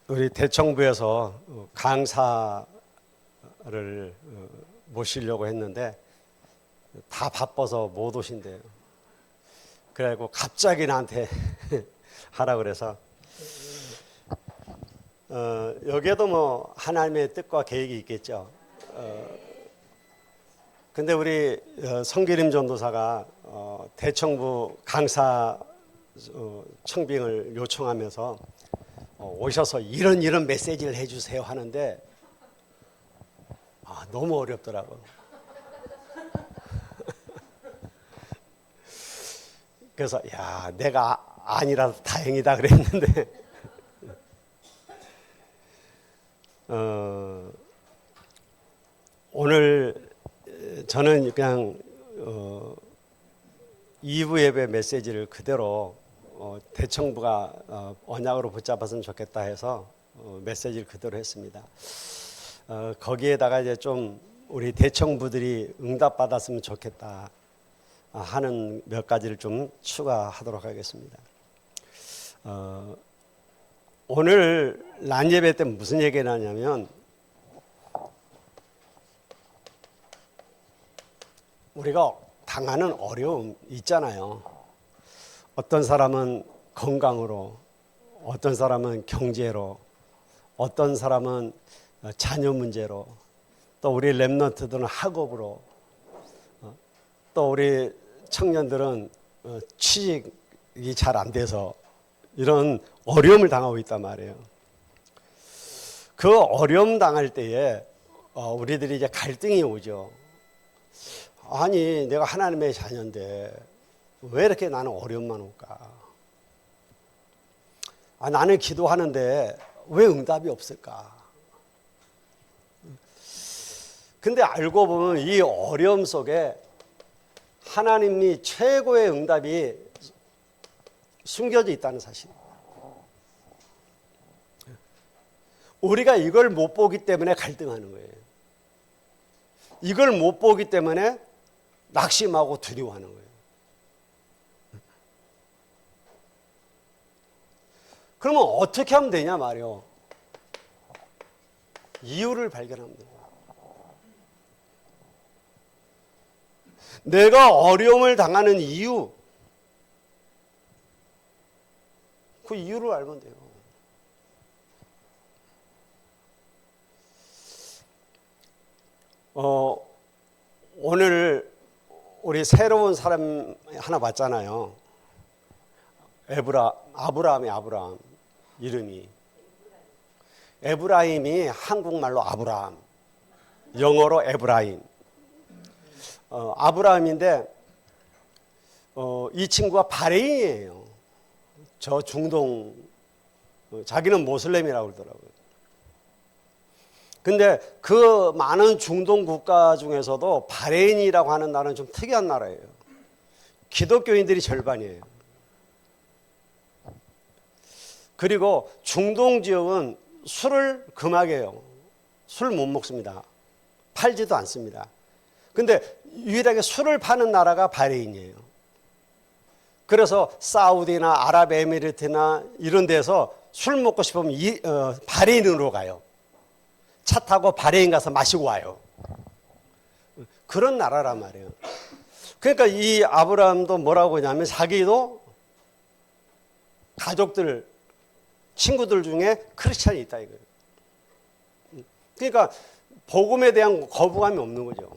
우리 대청부에서 강사를 모시려고 했는데 다 바빠서 못 오신대요. 그래갖고 갑자기 나한테 하라 그래서 여기에도 뭐 하나님의 뜻과 계획이 있겠죠. 근데 우리 성기림 전도사가 대청부 강사 청빙을 요청하면서 오셔서 이런 메시지를 해주세요 하는데 너무 어렵더라고. 그래서 야, 내가 아니라서 다행이다 그랬는데 오늘 저는 그냥 2부 예배 메시지를 그대로 대청부가 언약으로 붙잡았으면 좋겠다 해서 메시지를 그대로 했습니다. 거기에다가 이제 좀 우리 대청부들이 응답받았으면 좋겠다 하는 몇 가지를 좀 추가하도록 하겠습니다. 오늘 난 예배 때 무슨 얘기를 하냐면 우리가 당하는 어려움 있잖아요. 어떤 사람은 건강으로, 어떤 사람은 경제로, 어떤 사람은 자녀 문제로, 또 우리 랩런트들은 학업으로, 또 우리 청년들은 취직이 잘 안 돼서 이런 어려움을 당하고 있단 말이에요. 그 어려움 당할 때에 우리들이 이제 갈등이 오죠. 아니, 내가 하나님의 자녀인데 왜 이렇게 나는 어려움만 올까? 나는 기도하는데 왜 응답이 없을까? 근데 알고 보면 이 어려움 속에 하나님이 최고의 응답이 숨겨져 있다는 사실. 우리가 이걸 못 보기 때문에 갈등하는 거예요. 이걸 못 보기 때문에 낙심하고 두려워하는 거예요. 그러면 어떻게 하면 되냐 말이요. 이유를 발견하면 돼요. 내가 어려움을 당하는 이유, 그 이유를 알면 돼요. 오늘 우리 새로운 사람 하나 봤잖아요. 아브라함 이름이 에브라임이 한국말로 아브라함, 영어로 에브라임. 아브라함인데 이 친구가 바레인이에요. 저 중동, 자기는 모슬렘이라고 그러더라고요. 근데 그 많은 중동 국가 중에서도 바레인이라고 하는 나라는 좀 특이한 나라예요. 기독교인들이 절반이에요. 그리고 중동 지역은 술을 금하게요. 술 못 먹습니다. 팔지도 않습니다. 근데 유일하게 술을 파는 나라가 바레인이에요. 그래서 사우디나 아랍에미리트나 이런 데서 술 먹고 싶으면 바레인으로 가요. 차 타고 바레인 가서 마시고 와요. 그런 나라란 말이에요. 그러니까 이 아브라함도 뭐라고 하냐면 자기도 가족들, 친구들 중에 크리스찬이 있다 이거예요. 그러니까 복음에 대한 거부감이 없는 거죠.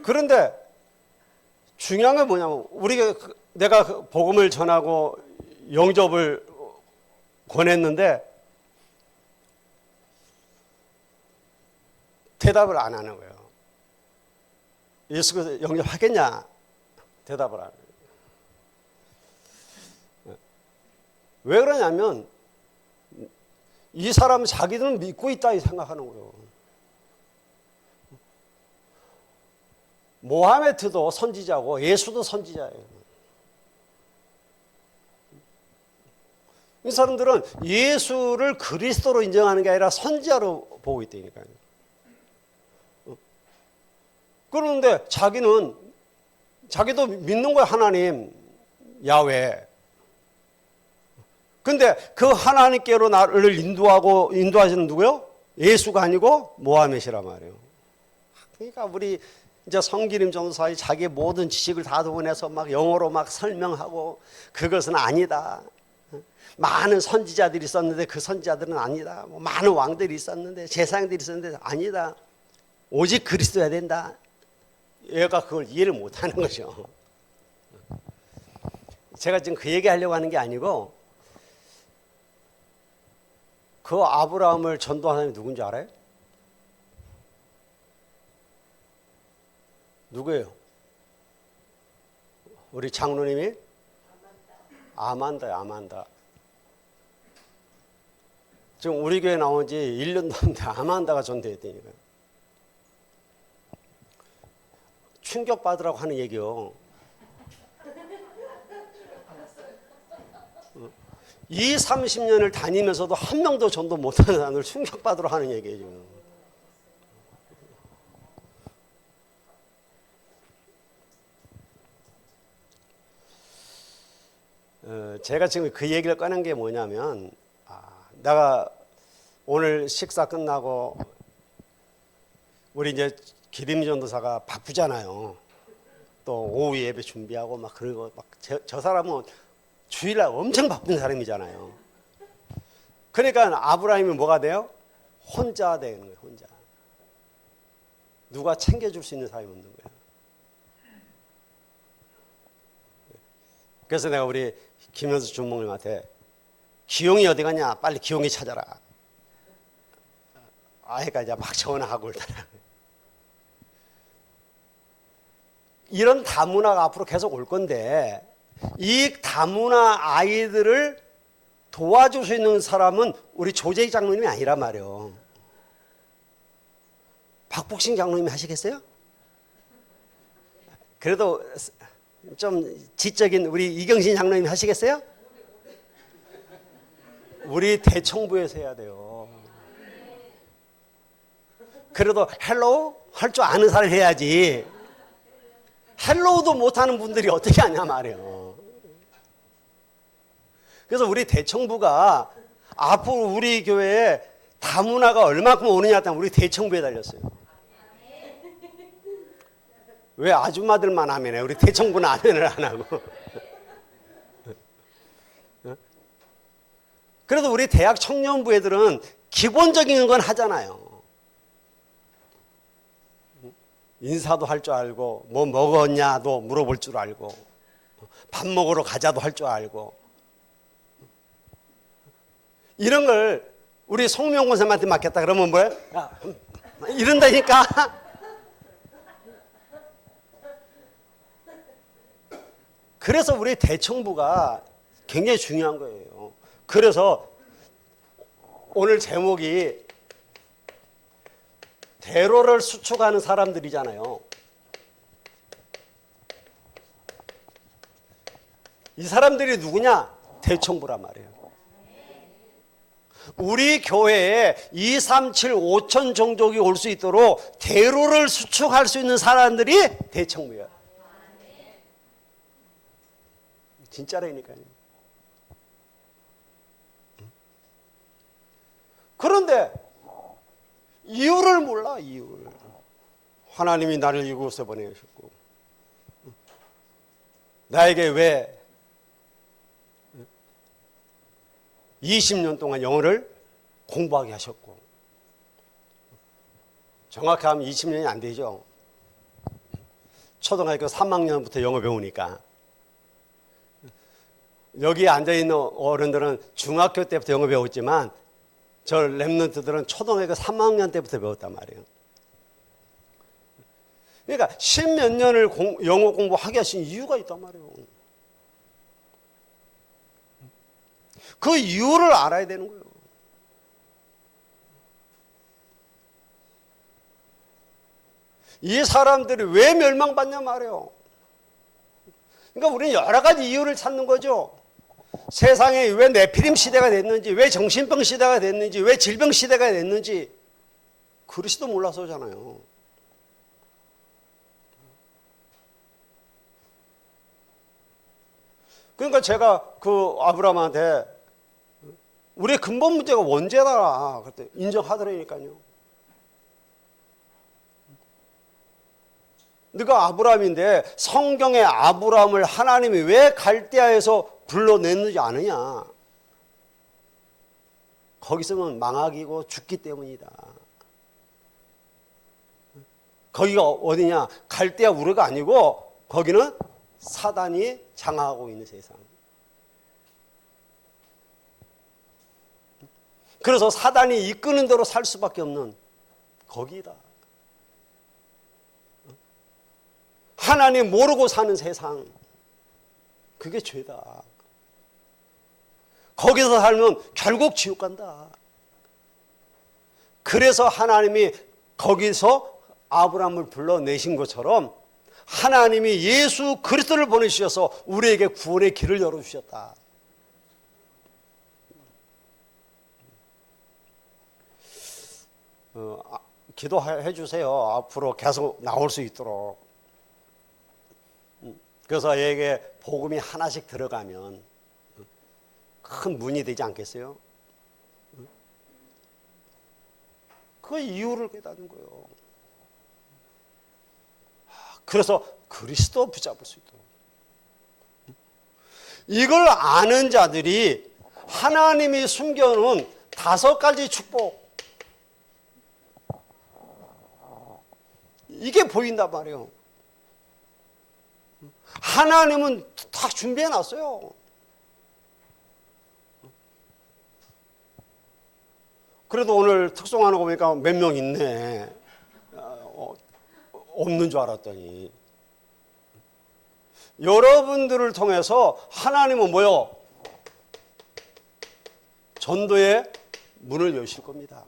그런데 중요한 건 뭐냐면 내가 복음을 전하고 영접을 권했는데 대답을 안 하는 거예요. 예수께서 영접하겠냐? 대답을 안 해요. 왜 그러냐면 이 사람은 자기들은 믿고 있다 생각하는 거예요. 모하메트도 선지자고 예수도 선지자예요. 이 사람들은 예수를 그리스도로 인정하는 게 아니라 선지자로 보고 있다니까요. 그런데 자기도 믿는 거야. 하나님, 야훼. 근데 그 하나님께로 나를 인도하시는 누구요? 예수가 아니고 모하мет이란 말이에요. 그러니까 우리 이제 성기림 전도사의 자기 모든 지식을 다 동원해서 막 영어로 막 설명하고 그것은 아니다. 많은 선지자들이 있었는데 그 선지자들은 아니다. 많은 왕들이 있었는데 제사장들이 있었는데 아니다. 오직 그리스도야 된다. 얘가 그걸 이해를 못하는 거죠. 제가 지금 그 얘기하려고 하는 게 아니고 그 아브라함을 전도한 사람이 누군지 알아요? 누구예요? 우리 장로님이? 아만다요, 아만다. 지금 우리 교회 나온 지 1년도 안 돼 아만다가 전도했다니까요. 충격받으라고 하는 얘기요. 30년을 다니면서도 한 명도 전도 못하는 사람을 충격받으러 하는 얘기예요, 지금. 제가 지금 그 얘기를 꺼낸 게 뭐냐면, 내가 오늘 식사 끝나고 우리 이제 기림 전도사가 바쁘잖아요. 또 오후 예배 준비하고 막 그러고 막 저 사람은 주일날 엄청 바쁜 사람이잖아요. 그러니까 아브라함이 뭐가 돼요? 혼자 되는 거예요, 혼자. 누가 챙겨줄 수 있는 사람이 없는 거예요. 그래서 내가 우리 김현수 주목님한테 기용이 어디 가냐? 빨리 기용이 찾아라. 아이가 이제 막 전화하고 그러더라고요. 이런 다문화가 앞으로 계속 올 건데 이 다문화 아이들을 도와줄 수 있는 사람은 우리 조재희 장로님이 아니란 말이에요. 박복신 장로님이 하시겠어요? 그래도 좀 지적인 우리 이경신 장로님이 하시겠어요? 우리 대청부에서 해야 돼요. 그래도 헬로우 할 줄 아는 사람이 해야지. 헬로우도 못하는 분들이 어떻게 하냐 말이에요. 그래서 우리 대청부가 앞으로 우리 교회에 다문화가 얼마큼 오느냐 했더니 우리 대청부에 달렸어요. 왜 아줌마들만 하면 해? 우리 대청부는 아멘을 안 하고. 그래도 우리 대학 청년부 애들은 기본적인 건 하잖아요. 인사도 할 줄 알고 뭐 먹었냐도 물어볼 줄 알고 밥 먹으러 가자도 할 줄 알고 이런 걸 우리 송명 권사님한테 맡겼다 그러면 뭐예요? 야, 이런다니까. 그래서 우리 대청부가 굉장히 중요한 거예요. 그래서 오늘 제목이 대로를 수축하는 사람들이잖아요. 이 사람들이 누구냐? 대청부란 말이에요. 우리 교회에 2, 3, 7, 5천 종족이 올 수 있도록 대로를 수축할 수 있는 사람들이 대청부예요. 진짜라니까요. 그런데 이유를 몰라, 이유를. 하나님이 나를 이곳에 보내셨고 나에게 왜 20년 동안 영어를 공부하게 하셨고 정확히 하면 20년이 안 되죠. 초등학교 3학년부터 영어 배우니까 여기 앉아있는 어른들은 중학교 때부터 영어 배웠지만 저 랩런트들은 초등학교 3학년 때부터 배웠단 말이에요. 그러니까 10몇 년을 영어 공부하게 하신 이유가 있단 말이에요. 그 이유를 알아야 되는 거예요. 이 사람들이 왜 멸망받냐 말이에요. 그러니까 우리는 여러 가지 이유를 찾는 거죠. 세상에 왜 네피림 시대가 됐는지, 왜 정신병 시대가 됐는지, 왜 질병 시대가 됐는지 그리스도 몰라서잖아요. 그러니까 제가 그 아브라함한테 우리의 근본 문제가 원죄다. 그때 인정하더라니까요. 네가 아브라함인데 성경의 아브라함을 하나님이 왜 갈대아에서 불러냈는지 아느냐? 거기서는 망학이고 죽기 때문이다. 거기가 어디냐? 갈대아 우르가 아니고 거기는 사단이 장악하고 있는 세상. 그래서 사단이 이끄는 대로 살 수밖에 없는 거기다. 하나님 모르고 사는 세상, 그게 죄다. 거기서 살면 결국 지옥 간다. 그래서 하나님이 거기서 아브라함을 불러내신 것처럼 하나님이 예수 그리스도를 보내주셔서 우리에게 구원의 길을 열어주셨다. 기도해 주세요. 앞으로 계속 나올 수 있도록. 그래서 얘에게 복음이 하나씩 들어가면 큰 문이 되지 않겠어요? 그 이유를 깨닫는 거예요. 그래서 그리스도 붙잡을 수 있도록. 이걸 아는 자들이 하나님이 숨겨놓은 5가지 축복, 이게 보인단 말이에요. 하나님은 다 준비해 놨어요. 그래도 오늘 특송하는 거 보니까 몇 명 있네. 없는 줄 알았더니. 여러분들을 통해서 하나님은 뭐요? 전도의 문을 여실 겁니다.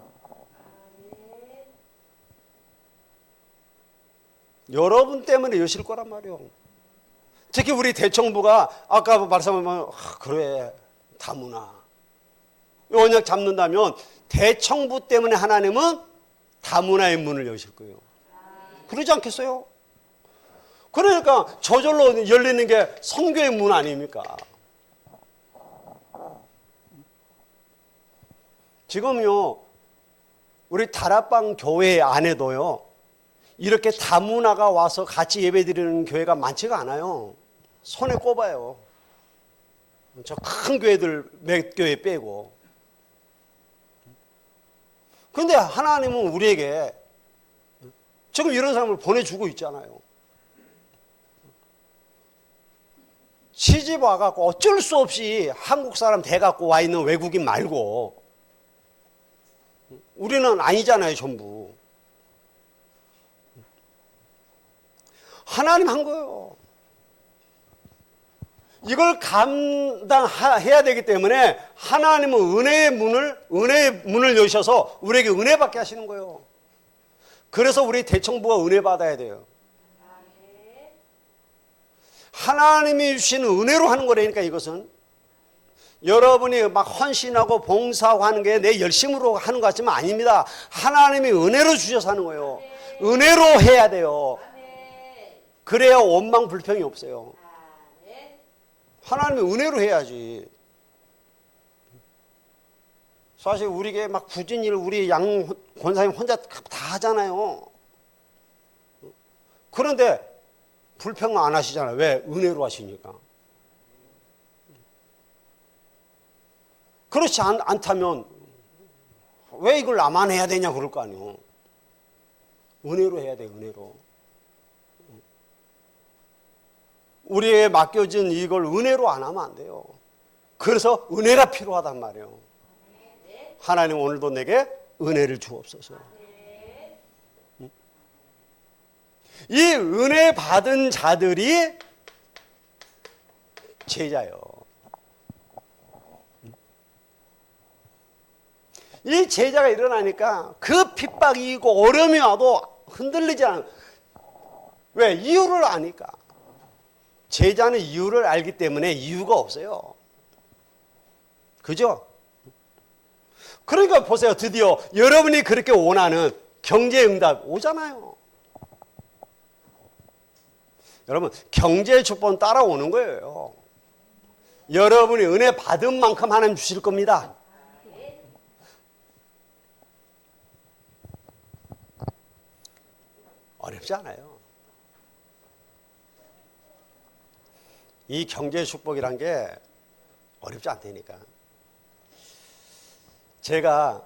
여러분 때문에 여실 거란 말이에요. 특히 우리 대청부가 아까 말씀하면 그래 다문화 언약 잡는다면 대청부 때문에 하나님은 다문화의 문을 여실 거예요. 그러지 않겠어요? 그러니까 저절로 열리는 게 선교의 문 아닙니까? 지금요 우리 다락방 교회 안에도요 이렇게 다문화가 와서 같이 예배드리는 교회가 많지가 않아요. 손에 꼽아요. 저 큰 교회들 몇 교회 빼고. 그런데 하나님은 우리에게 지금 이런 사람을 보내주고 있잖아요. 시집 와갖고 어쩔 수 없이 한국 사람 돼갖고 와 있는 외국인 말고 우리는 아니잖아요, 전부. 하나님 한 거예요. 이걸 감당해야 되기 때문에 하나님은 은혜의 문을 여셔서 우리에게 은혜 받게 하시는 거예요. 그래서 우리 대청부가 은혜 받아야 돼요. 하나님이 주시는 은혜로 하는 거라니까 이것은. 여러분이 막 헌신하고 봉사하고 하는 게 내 열심으로 하는 것 같지만 아닙니다. 하나님이 은혜로 주셔서 하는 거예요. 은혜로 해야 돼요. 그래야 원망 불평이 없어요. 하나님이 은혜로 해야지. 사실 우리에게 막 굳은 일을 우리 양 권사님 혼자 다 하잖아요. 그런데 불평 안 하시잖아요. 왜? 은혜로 하시니까. 그렇지 않다면 왜 이걸 나만 해야 되냐 그럴 거 아니에요. 은혜로 해야 돼, 은혜로. 우리에게 맡겨진 이걸 은혜로 안 하면 안 돼요. 그래서 은혜가 필요하단 말이에요. 하나님 오늘도 내게 은혜를 주옵소서. 이 은혜 받은 자들이 제자요. 이 제자가 일어나니까 그 핍박이 있고 어려움이 와도 흔들리지 않아요. 왜? 이유를 아니까. 제자는 이유를 알기 때문에 이유가 없어요. 그죠? 그러니까 보세요. 드디어 여러분이 그렇게 원하는 경제응답 오잖아요. 여러분 경제의 축복은 따라오는 거예요. 여러분이 은혜 받은 만큼 하나님 주실 겁니다. 어렵지 않아요. 이 경제 축복이란 게 어렵지 않다니까. 제가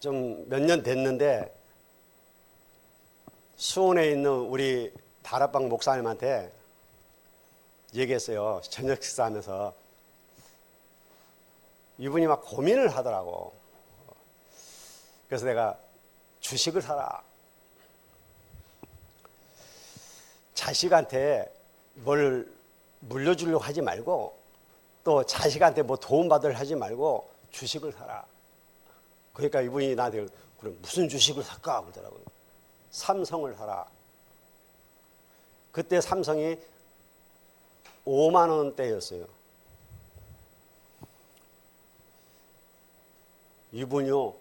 좀 몇 년 됐는데 수원에 있는 우리 다락방 목사님한테 얘기했어요. 저녁 식사하면서. 이분이 막 고민을 하더라고. 그래서 내가 주식을 사라. 자식한테 뭘 물려주려고 하지 말고 또 자식한테 뭐 도움받으려 하지 말고 주식을 사라. 그러니까 이분이 나한테 그럼 무슨 주식을 살까? 그러더라고요. 삼성을 사라. 그때 삼성이 5만 원대였어요. 이분이요,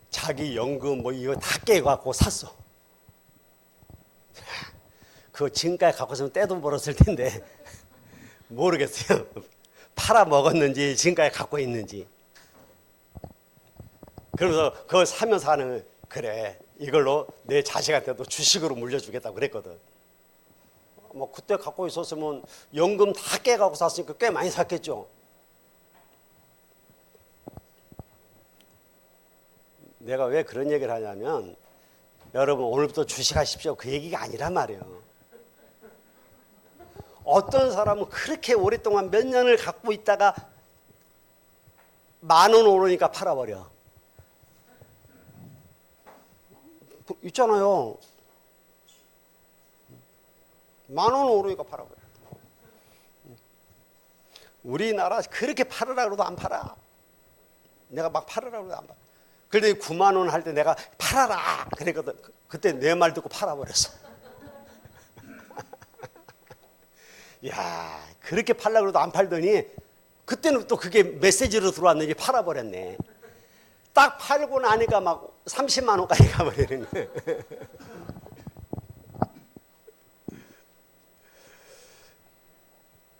자기 연금 뭐 이거 다 깨갖고 샀어. 그거 지금까지 갖고 있으면 떼도 벌었을 텐데 모르겠어요. 팔아 먹었는지 지금까지 갖고 있는지. 그래서 그걸 사면서 하는, 그래 이걸로 내 자식한테도 주식으로 물려주겠다고 그랬거든. 뭐 그때 갖고 있었으면 연금 다 깨갖고 샀으니까 꽤 많이 샀겠죠. 내가 왜 그런 얘기를 하냐면, 여러분 오늘부터 주식하십시오 그 얘기가 아니란 말이에요. 어떤 사람은 그렇게 오랫동안 몇 년을 갖고 있다가 10,000원 오르니까 팔아버려. 있잖아요. 10,000원 오르니까 팔아버려. 우리나라 그렇게 팔으라 그래도 안 팔아. 내가 막 팔으라 그래도 안 팔아. 그런데 9만 원 할 때 내가 팔아라 그랬거든. 그때 내 말 듣고 팔아버렸어. 야, 그렇게 팔라고 해도 안 팔더니 그때는 또 그게 메시지로 들어왔는지 팔아버렸네. 딱 팔고 나니까 막 30만 원까지 가버리는 거예요.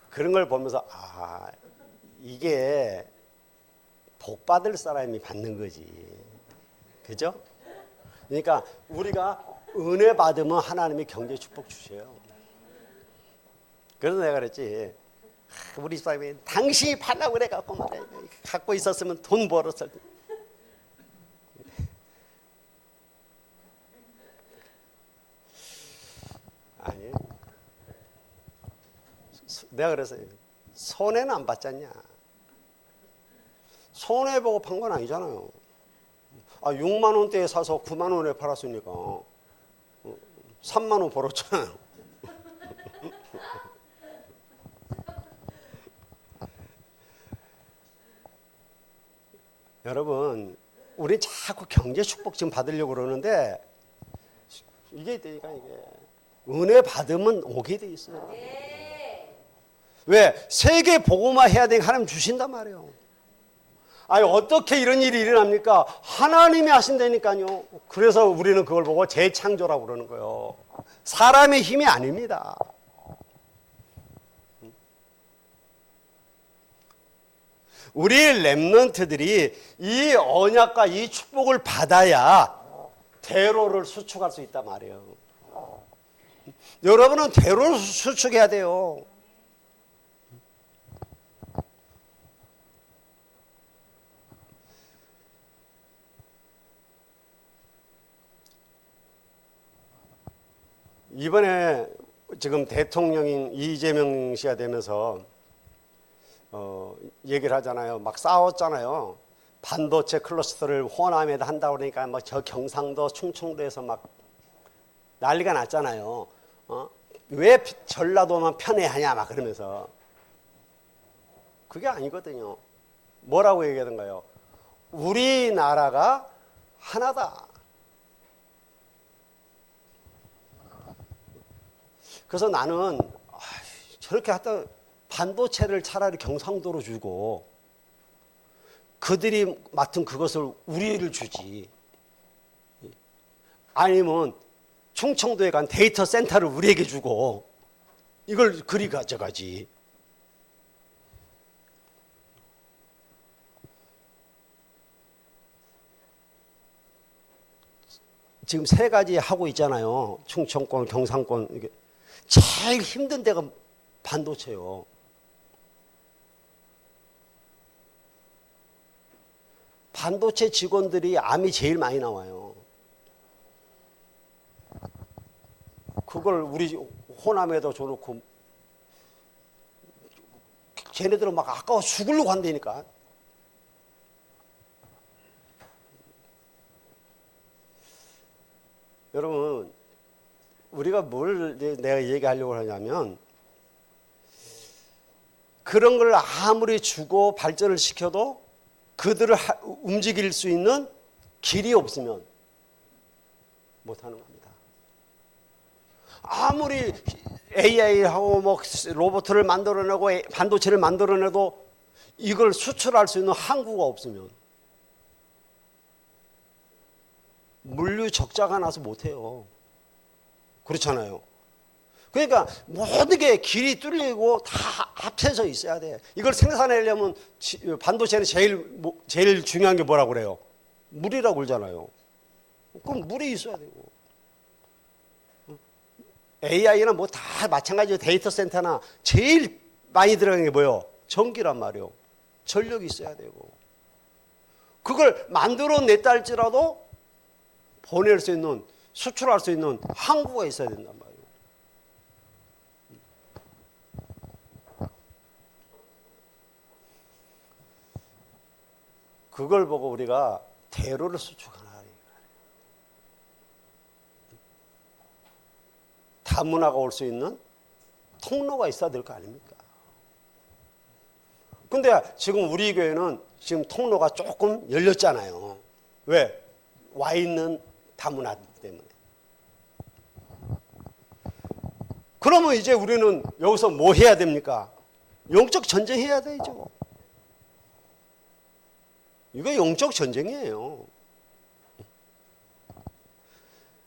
그런 걸 보면서 아, 이게 복 받을 사람이 받는 거지. 그죠? 그러니까 우리가 은혜 받으면 하나님이 경제 축복 주셔요. 그래서 내가 그랬지, 우리 집사람이 당신이 팔라고 그래 갖고 말이야. 갖고 있었으면 돈 벌었을 텐데. 아니, 내가 그래서 손해는 안 봤잖냐. 손해보고 판 건 아니잖아요. 6만 원대에 사서 9만 원에 팔았으니까 3만 원 벌었잖아요. 여러분, 우리 자꾸 경제 축복 지금 받으려고 그러는데 이게 되니까 이게 은혜 받으면 오게 돼 있어요. 왜? 세계 복음화 해야 되니까 하나님 주신단 말이에요. 아니 어떻게 이런 일이 일어납니까? 하나님이 하신다니까요. 그래서 우리는 그걸 보고 재창조라고 그러는 거예요. 사람의 힘이 아닙니다. 우리 렘넌트들이 이 언약과 이 축복을 받아야 대로를 수축할 수 있단 말이에요. 여러분은 대로를 수축해야 돼요. 이번에 지금 대통령인 이재명 씨가 되면서 얘기를 하잖아요. 막 싸웠잖아요. 반도체 클러스터를 호남에다 한다고 그러니까 막 저 경상도 충청도에서 막 난리가 났잖아요. 왜 전라도만 편애하냐 막 그러면서. 그게 아니거든요. 뭐라고 얘기하던가요? 우리나라가 하나다. 그래서 나는 저렇게 하다 반도체를 차라리 경상도로 주고 그들이 맡은 그것을 우리를 주지. 아니면 충청도에 간 데이터 센터를 우리에게 주고 이걸 그리 가져가지. 지금 세 가지 하고 있잖아요. 충청권, 경상권. 이게 제일 힘든 데가 반도체요. 반도체 직원들이 암이 제일 많이 나와요. 그걸 우리 호남에도 줘놓고 쟤네들은 막 아까워 죽으려고 한다니까. 여러분, 우리가 뭘 내가 얘기하려고 하냐면, 그런 걸 아무리 주고 발전을 시켜도 그들을 움직일 수 있는 길이 없으면 못하는 겁니다. 아무리 AI하고 뭐 로봇을 만들어내고 반도체를 만들어내도 이걸 수출할 수 있는 항구가 없으면 물류 적자가 나서 못해요. 그렇잖아요. 그러니까 모든 게 길이 뚫리고 다 합쳐져 있어야 돼. 이걸 생산하려면 반도체는 제일 중요한 게 뭐라고 그래요? 물이라고 그러잖아요. 그럼 물이 있어야 되고. AI나 뭐 다 마찬가지로 데이터 센터나 제일 많이 들어가는 게 뭐예요? 전기란 말이에요. 전력이 있어야 되고. 그걸 만들어냈다 할지라도 보낼 수 있는, 수출할 수 있는 항구가 있어야 된단 말이에요. 그걸 보고 우리가 대로를 수축하나. 다문화가 올 수 있는 통로가 있어야 될 거 아닙니까? 근데 지금 우리 교회는 지금 통로가 조금 열렸잖아요. 왜? 와 있는 다문화 때문에. 그러면 이제 우리는 여기서 뭐 해야 됩니까? 영적 전쟁 해야 되죠. 이거 영적 전쟁이에요.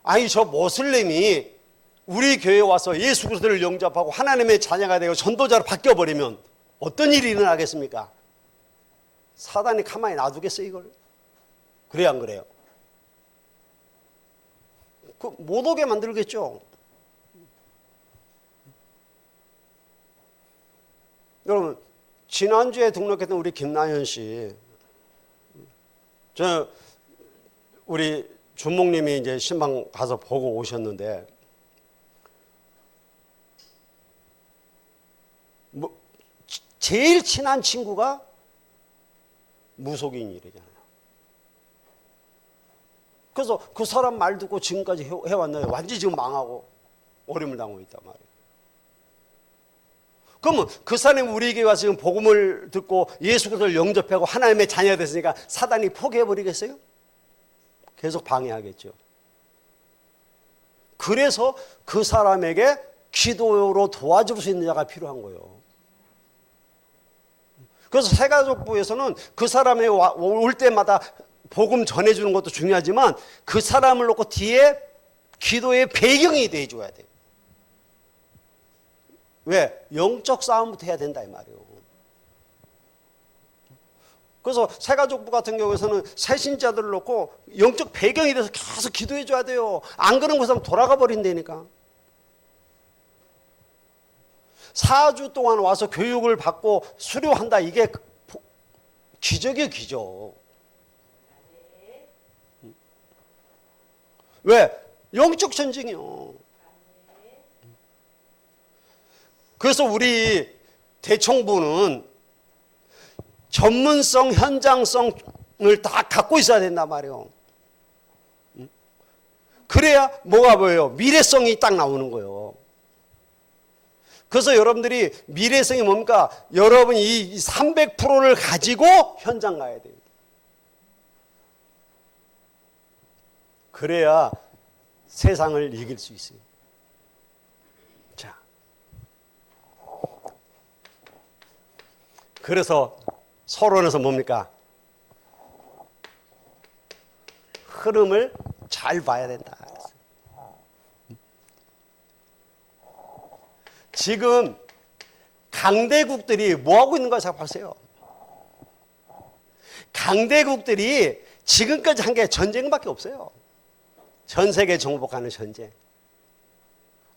아니, 저 모슬림이 우리 교회에 와서 예수 그리스도를 영접하고 하나님의 자녀가 되고 전도자로 바뀌어버리면 어떤 일이 일어나겠습니까? 사단이 가만히 놔두겠어요, 이걸? 그래야 안 그래요? 못 오게 만들겠죠. 여러분, 지난주에 등록했던 우리 김나현 씨, 우리 주목님이 이제 신방 가서 보고 오셨는데, 제일 친한 친구가 무속인이래잖아요. 그래서 그 사람 말 듣고 지금까지 해왔는데 완전히 지금 망하고 어려움을 당하고 있단 말이에요. 그러면 그 사람이 우리에게 와서 지금 복음을 듣고 예수 그리스도를 영접하고 하나님의 자녀가 됐으니까 사단이 포기해버리겠어요? 계속 방해하겠죠. 그래서 그 사람에게 기도로 도와줄 수 있는 자가 필요한 거예요. 그래서 새가족부에서는 그 사람이 올 때마다 복음 전해주는 것도 중요하지만 그 사람을 놓고 뒤에 기도의 배경이 돼줘야 돼요. 왜? 영적 싸움부터 해야 된다 이 말이에요. 그래서 새가족부 같은 경우에서는 새신자들을 놓고 영적 배경이 돼서 계속 기도해 줘야 돼요. 안 그런 것은 돌아가 버린다니까. 4주 동안 와서 교육을 받고 수료한다. 이게 기적이에요, 기적. 왜? 영적 전쟁이요. 그래서 우리 대청부는 전문성, 현장성을 다 갖고 있어야 된단 말이에요. 그래야 뭐가 보여요? 미래성이 딱 나오는 거예요. 그래서 여러분들이 미래성이 뭡니까? 여러분이 이 300%를 가지고 현장 가야 돼요. 그래야 세상을 이길 수 있어요. 자, 그래서 서론에서 뭡니까? 흐름을 잘 봐야 된다. 지금 강대국들이 뭐하고 있는 거 잘 보세요. 강대국들이 지금까지 한 게 전쟁밖에 없어요. 전 세계 정복하는 전쟁.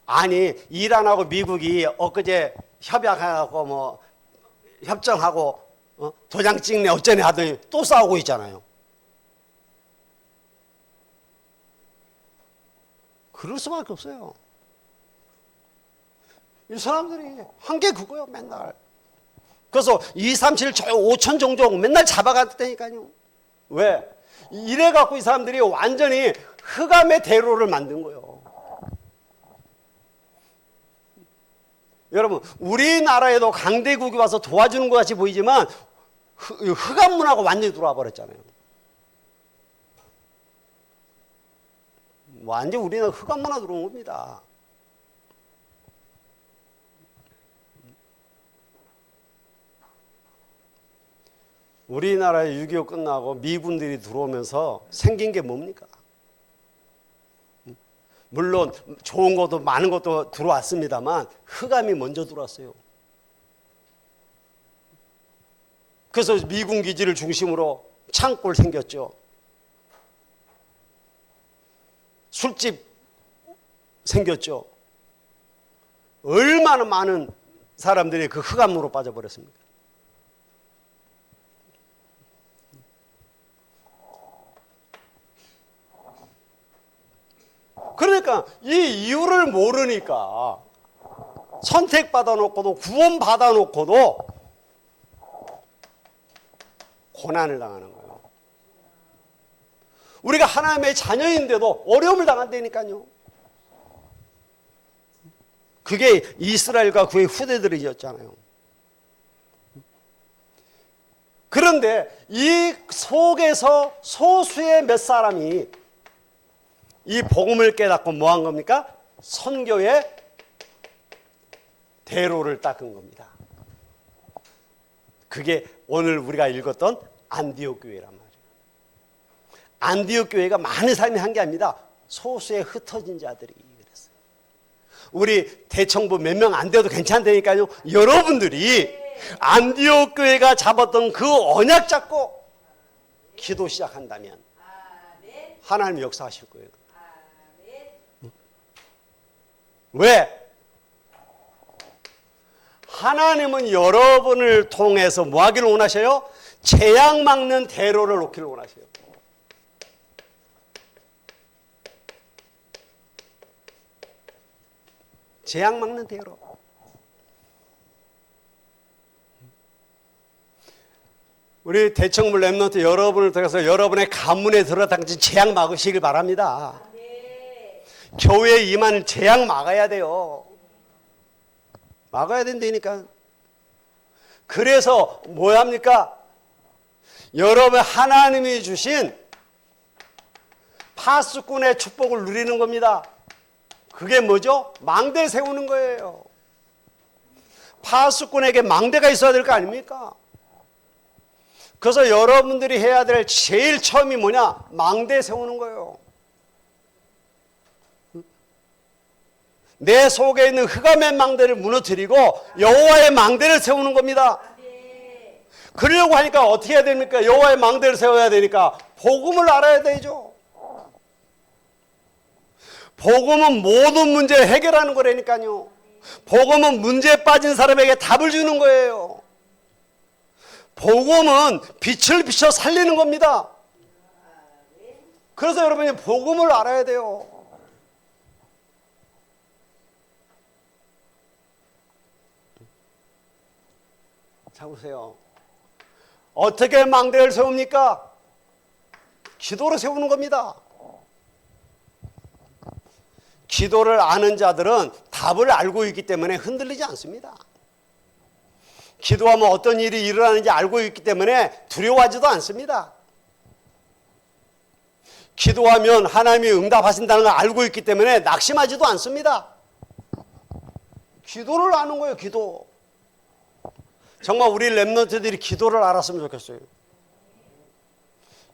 아니 이란하고 미국이 엊그제 협약하고 뭐 협정하고 도장 찍네 어쩌네 하더니 또 싸우고 있잖아요. 그럴 수밖에 없어요. 이 사람들이 한 게 그거요 맨날. 그래서 2, 3, 7, 5천 종족 맨날 잡아갔다니까요. 왜? 이래 갖고 이 사람들이 완전히 흑암의 대로를 만든 거예요. 여러분 우리나라에도 강대국이 와서 도와주는 것 같이 보이지만 흑암 문화가 완전히 들어와 버렸잖아요. 완전 우리나라 흑암 문화 들어온 겁니다. 우리나라에 6.25 끝나고 미군들이 들어오면서 생긴 게 뭡니까? 물론 좋은 것도 많은 것도 들어왔습니다만 흑암이 먼저 들어왔어요. 그래서 미군 기지를 중심으로 창골 생겼죠. 술집 생겼죠. 얼마나 많은 사람들이 그 흑암으로 빠져버렸습니까? 그러니까 이 이유를 모르니까 선택받아 놓고도 구원받아 놓고도 고난을 당하는 거예요. 우리가 하나님의 자녀인데도 어려움을 당한다니까요. 그게 이스라엘과 그의 후대들이었잖아요. 그런데 이 속에서 소수의 몇 사람이 이 복음을 깨닫고 뭐 한 겁니까? 선교의 대로를 닦은 겁니다. 그게 오늘 우리가 읽었던 안디옥 교회란 말이에요. 안디옥 교회가 많은 사람이 한 게 아닙니다. 소수의 흩어진 자들이 그랬어요. 우리 대청부 몇 명 안 돼도 괜찮다니까요. 여러분들이 안디옥 교회가 잡았던 그 언약 잡고 기도 시작한다면 하나님 역사하실 거예요. 왜? 하나님은 여러분을 통해서 뭐 하기를 원하셔요? 재앙 막는 대로를 놓기를 원하셔요. 재앙 막는 대로. 우리 대청물 렘넌트 여러분을 통해서 여러분의 가문에 들어당진 재앙 막으시길 바랍니다. 교회에 임하는 재앙 막아야 돼요. 막아야 된다니까. 그래서 뭐 합니까? 여러분 하나님이 주신 파수꾼의 축복을 누리는 겁니다. 그게 뭐죠? 망대 세우는 거예요. 파수꾼에게 망대가 있어야 될 거 아닙니까? 그래서 여러분들이 해야 될 제일 처음이 뭐냐? 망대 세우는 거예요. 내 속에 있는 흑암의 망대를 무너뜨리고 여호와의 망대를 세우는 겁니다. 그러려고 하니까 어떻게 해야 됩니까? 여호와의 망대를 세워야 되니까 복음을 알아야 되죠. 복음은 모든 문제를 해결하는 거라니까요. 복음은 문제에 빠진 사람에게 답을 주는 거예요. 복음은 빛을 비춰 살리는 겁니다. 그래서 여러분이 복음을 알아야 돼요. 자 보세요. 어떻게 망대를 세웁니까? 기도로 세우는 겁니다. 기도를 아는 자들은 답을 알고 있기 때문에 흔들리지 않습니다. 기도하면 어떤 일이 일어나는지 알고 있기 때문에 두려워하지도 않습니다. 기도하면 하나님이 응답하신다는 걸 알고 있기 때문에 낙심하지도 않습니다. 기도를 아는 거예요. 기도. 정말 우리 렘넌트들이 기도를 알았으면 좋겠어요.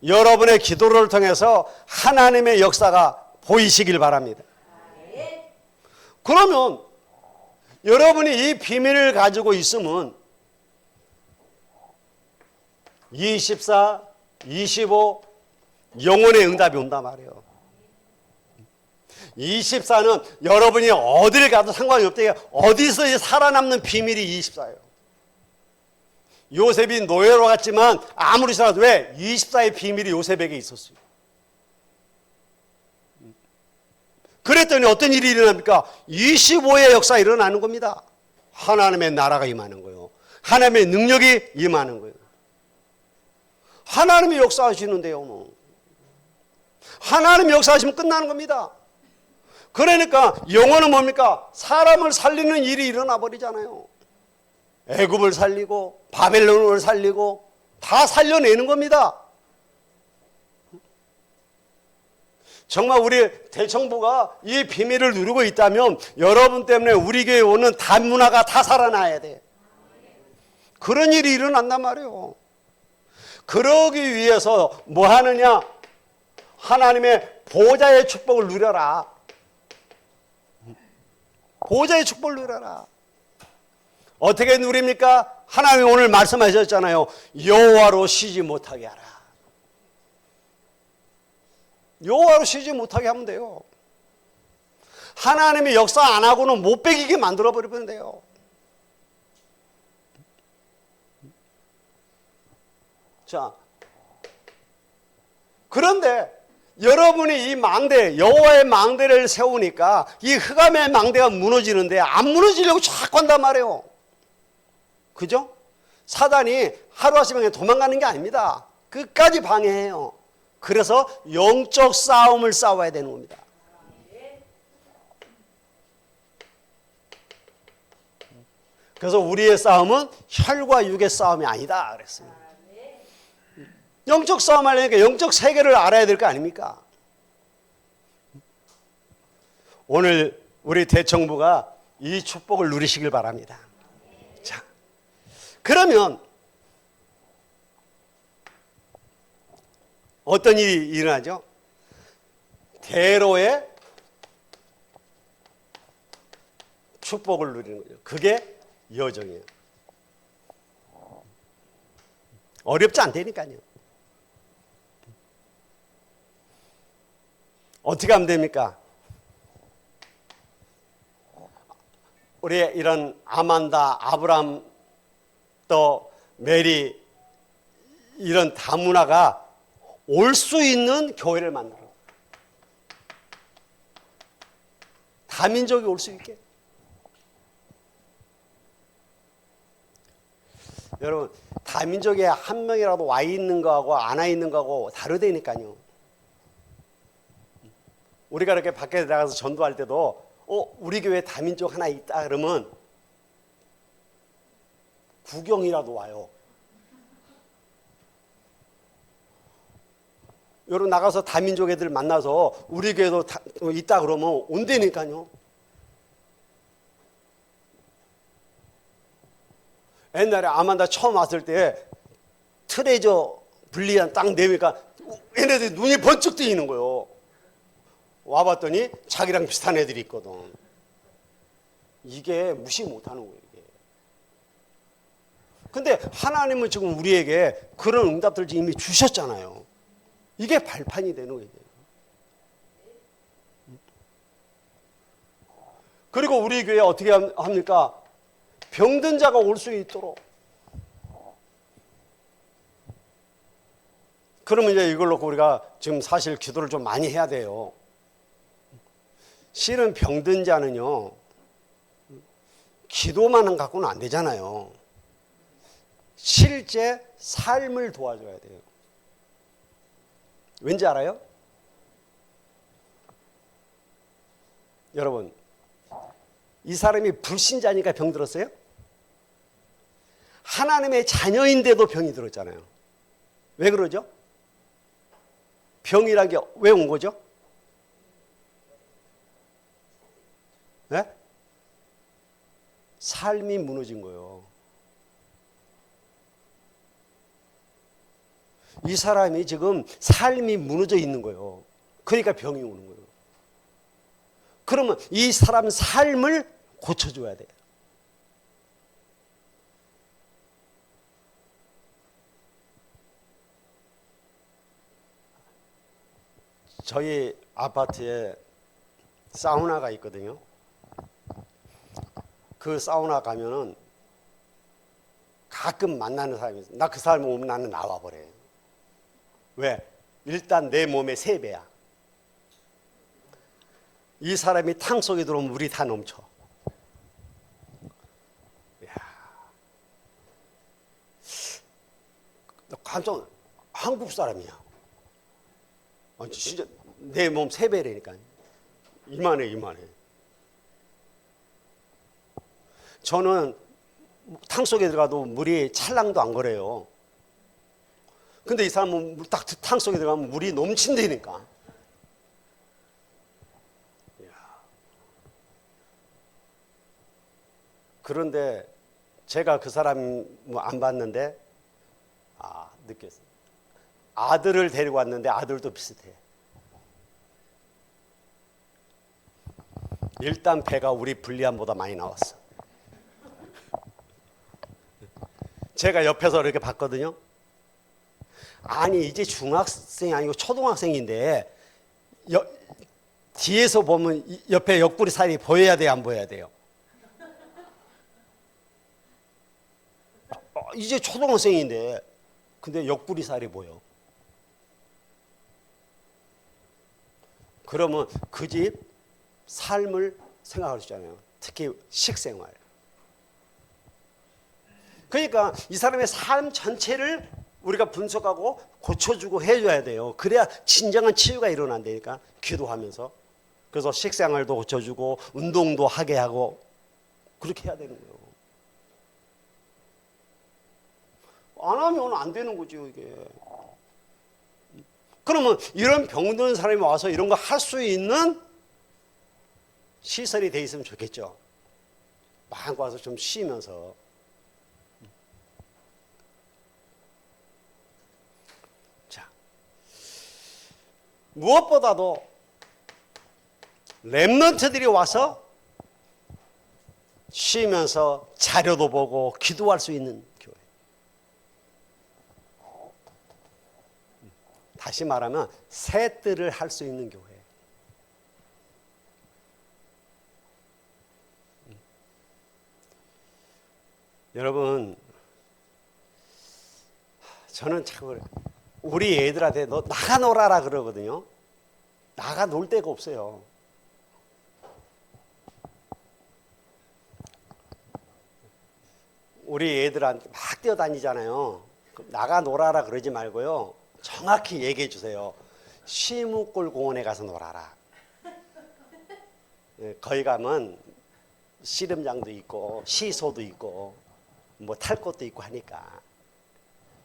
여러분의 기도를 통해서 하나님의 역사가 보이시길 바랍니다. 그러면 여러분이 이 비밀을 가지고 있으면 24, 25 영혼의 응답이 온단 말이에요. 24는 여러분이 어딜 가도 상관이 없대요. 어디서 살아남는 비밀이 24예요. 요셉이 노예로 갔지만 아무리 살아도 왜? 24의 비밀이 요셉에게 있었어요. 그랬더니 어떤 일이 일어납니까? 25의 역사가 일어나는 겁니다. 하나님의 나라가 임하는 거예요. 하나님의 능력이 임하는 거예요. 하나님이 역사하시는데요. 하나님이 역사하시면 끝나는 겁니다. 그러니까 영혼은 뭡니까? 사람을 살리는 일이 일어나 버리잖아요. 애굽을 살리고 바벨론을 살리고 다 살려내는 겁니다. 정말 우리 대청부가 이 비밀을 누리고 있다면 여러분 때문에 우리 교회에 오는 단문화가 다 살아나야 돼. 그런 일이 일어난단 말이에요. 그러기 위해서 뭐 하느냐? 하나님의 보좌의 축복을 누려라. 보좌의 축복을 누려라. 어떻게 누립니까? 하나님이 오늘 말씀하셨잖아요. 여호와로 쉬지 못하게 하라. 여호와로 쉬지 못하게 하면 돼요. 하나님이 역사 안 하고는 못 배기게 만들어 버리면 돼요. 자, 그런데 여러분이 이 망대, 여호와의 망대를 세우니까 이 흑암의 망대가 무너지는데 안 무너지려고 자꾸 한단 말이에요. 그죠? 사단이 하루아침에 도망가는 게 아닙니다. 끝까지 방해해요. 그래서 영적 싸움을 싸워야 되는 겁니다. 그래서 우리의 싸움은 혈과 육의 싸움이 아니다 그랬습니다. 영적 싸움 하려니까 영적 세계를 알아야 될 거 아닙니까? 오늘 우리 대청부가 이 축복을 누리시길 바랍니다. 자, 그러면 어떤 일이 일어나죠? 대로의 축복을 누리는 거죠. 그게 여정이에요. 어렵지 않다니까요. 어떻게 하면 됩니까? 우리 이런 아만다, 아브람, 또 메리 이런 다문화가 올 수 있는 교회를 만들어. 다민족이 올 수 있게. 여러분, 다민족에 한 명이라도 와 있는 거하고 안 와 있는 거하고 다르다니까요. 우리가 이렇게 밖에 나가서 전도할 때도 우리 교회에 다민족 하나 있다 그러면 구경이라도 와요. 여러분 나가서 다민족 애들 만나서 우리 교회도 있다 그러면 온다니까요. 옛날에 아만다 처음 왔을 때 트레저 분리한 딱 내니까 얘네들 눈이 번쩍 뜨이는 거예요. 와봤더니 자기랑 비슷한 애들이 있거든. 이게 무시 못하는 거예요. 이게. 근데 하나님은 지금 우리에게 그런 응답들을 이미 주셨잖아요. 이게 발판이 되는 거예요. 그리고 우리 교회에 어떻게 합니까? 병든 자가 올 수 있도록. 그러면 이제 이걸 놓고 우리가 지금 사실 기도를 좀 많이 해야 돼요. 실은 병든 자는요, 기도만 갖고는 안 되잖아요. 실제 삶을 도와줘야 돼요. 왠지 알아요? 여러분, 이 사람이 불신자니까 병들었어요? 하나님의 자녀인데도 병이 들었잖아요. 왜 그러죠? 병이란 게 왜 온 거죠? 네? 삶이 무너진 거예요. 이 사람이 지금 삶이 무너져 있는 거예요. 그러니까 병이 오는 거예요. 그러면 이 사람 삶을 고쳐줘야 돼요. 저희 아파트에 사우나가 있거든요. 그 사우나 가면은 가끔 만나는 사람이 있어요. 나 그 사람 오면 나는 나와버려요. 왜? 일단 내 몸의 3배야. 이 사람이 탕 속에 들어오면 물이 다 넘쳐. 이야. 깜짝 한국 사람이야. 진짜 내 몸 3배라니까. 이만해. 저는 탕 속에 들어가도 물이 찰랑도 안 거려요. 근데 이 사람은 딱 탕 속에 들어가면 물이 넘친다니까. 그런데 제가 그 사람 안 봤는데 느꼈어요. 아들을 데리고 왔는데 아들도 비슷해. 일단 배가 우리 불리안보다 많이 나왔어. 제가 옆에서 이렇게 봤거든요. 아니 이제 중학생이 아니고 초등학생인데 뒤에서 보면 옆에 옆구리 살이 보여야 돼요, 안 보여야 돼요? 이제 초등학생인데 근데 옆구리 살이 보여. 그러면 그 집 삶을 생각할 수 있잖아요. 특히 식생활. 그러니까 이 사람의 삶 전체를 우리가 분석하고 고쳐주고 해줘야 돼요. 그래야 진정한 치유가 일어난다니까. 기도하면서. 그래서 식생활도 고쳐주고 운동도 하게 하고 그렇게 해야 되는 거예요. 안 하면 안 되는 거죠, 이게. 그러면 이런 병든 사람이 와서 이런 거 할 수 있는 시설이 돼 있으면 좋겠죠. 막 와서 좀 쉬면서. 자, 무엇보다도 렘넌트들이 와서 쉬면서 자료도 보고 기도할 수 있는 교회. 다시 말하면 새 뜰을 할 수 있는 교회. 여러분, 저는 참 우리 애들한테 너 나가 놀아라 그러거든요. 나가 놀 데가 없어요. 우리 애들한테 막 뛰어다니잖아요. 나가 놀아라 그러지 말고요. 정확히 얘기해 주세요. 시무골공원에 가서 놀아라. 거기 가면 씨름장도 있고 시소도 있고 뭐 탈 것도 있고 하니까.